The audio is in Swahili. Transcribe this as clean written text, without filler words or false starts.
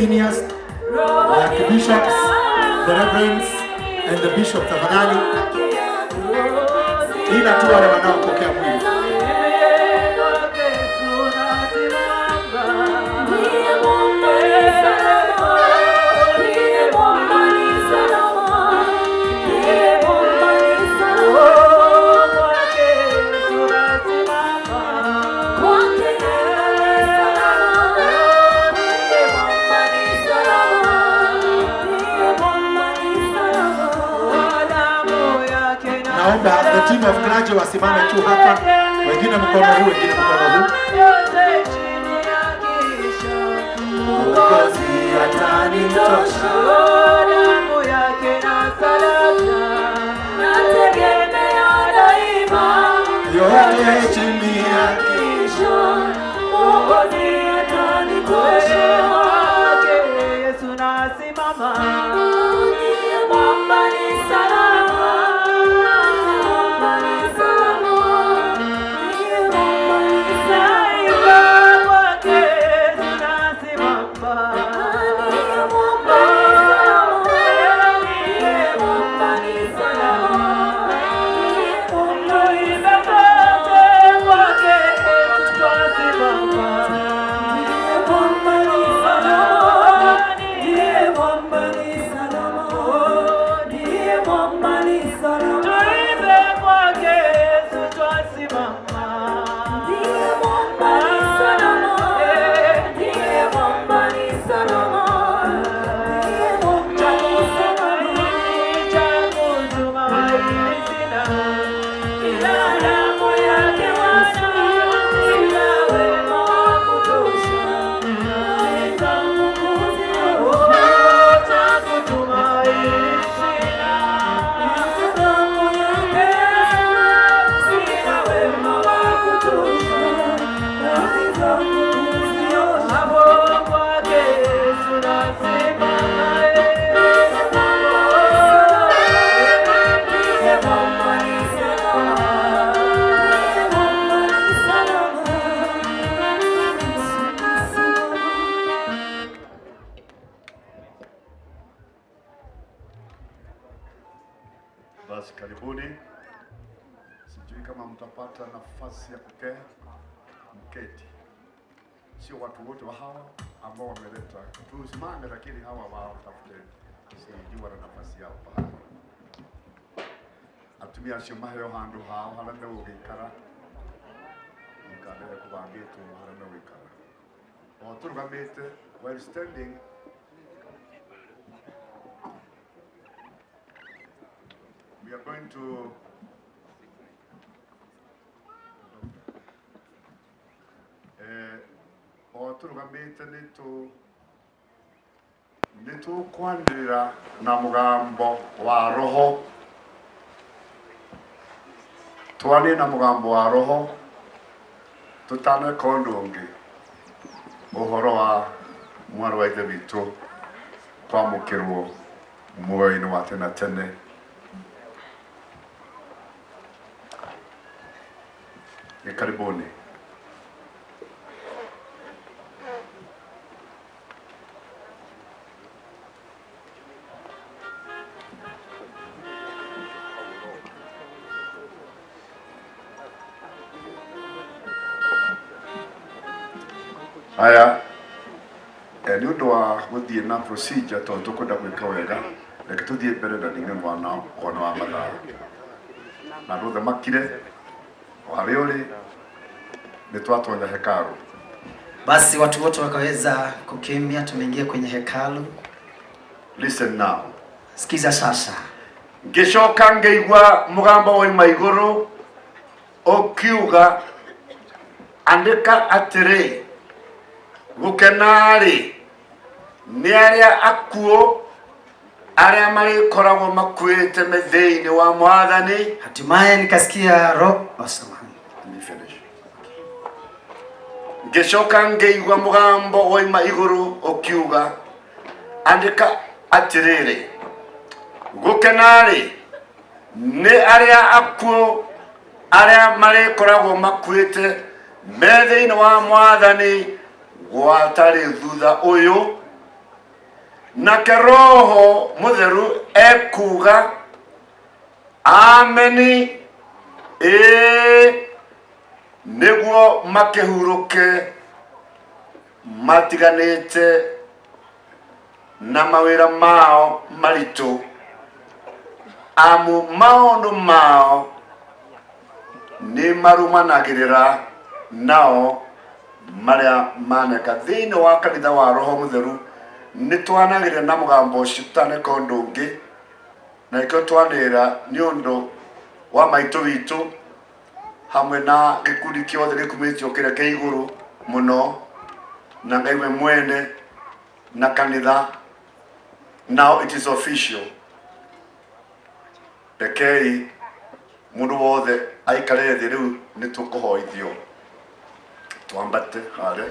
seniors, like the bishops, the reverends, and the bishop tafadhali, ila tu wale wanaopokea mwili. Naomba the team of clergy wasimame tu hapa, wengine mkono huu, wengine mkono huu. Mwokozi atanitosha, damu yake na sadaka, nategemea daima, yote chini yake. Mwokozi atanitosha, Yesu nasimama, ndiye mwamba ni salama. Basi karibuni, sijui kama mtapata nafasi ya kuketi, mketi. Sio watu wote wa hawa ambao wameleta tusimame, lakini hawa wao tafute, sijui wana nafasi yao pale. Atumia shimayo handu hao halanda wikara, mkadele kubangetu halanda wikara. Oturugamete while standing. We are going to oturugamite nitu kwandirira na mugambo wa roho, twani na mugambo wa roho tutane kondongi uhoro wa mwana wa ithe witu kwamukirwo muoyo-ini wa tene tene. Karibuni. Haya, ni undu wa guthie na procedure tondu kwenda gwika wega, reke tuthie mbere na ninge mwana wa mathaa na ruthe makire wale ule nitwatonya hekalu. Basi watu wote wakaweza kukimya, tumeingia kwenye hekalu. Listen now. Sikiza sasa. Ngishoka ngeigwa mugambo wa maiguru okiuga andika atire gukenari ni aria akuo aria mari koragwo makuite metheini wa Mwathani. Hatimaye nikasikia roho ngishoka ngeigwa mugambo wa maiguru okiuga andika atiriri gukenari ni aria akuo aria mari koragwo makuite metheini wa Mwathani gwatari thutha uyu nake Roho Mutheru ekuga ameni niguo makihuruke matiganite na mawira mao maritu amu maundu mao ni marumanagirira nao maria maneka thiini wa kanitha wa Roho Mutheru ni twanagirira na mugambo ucio taneka undu ungi na ikio twanira ni undu wa maitu witu hamwe na gikundi kiothe gikumitio kiria kia iguru muno na Ngai we mwene na kanitha. Now it is official. Rekei mundu wothe aikare thi riu ni tukuhoithio twambate haria.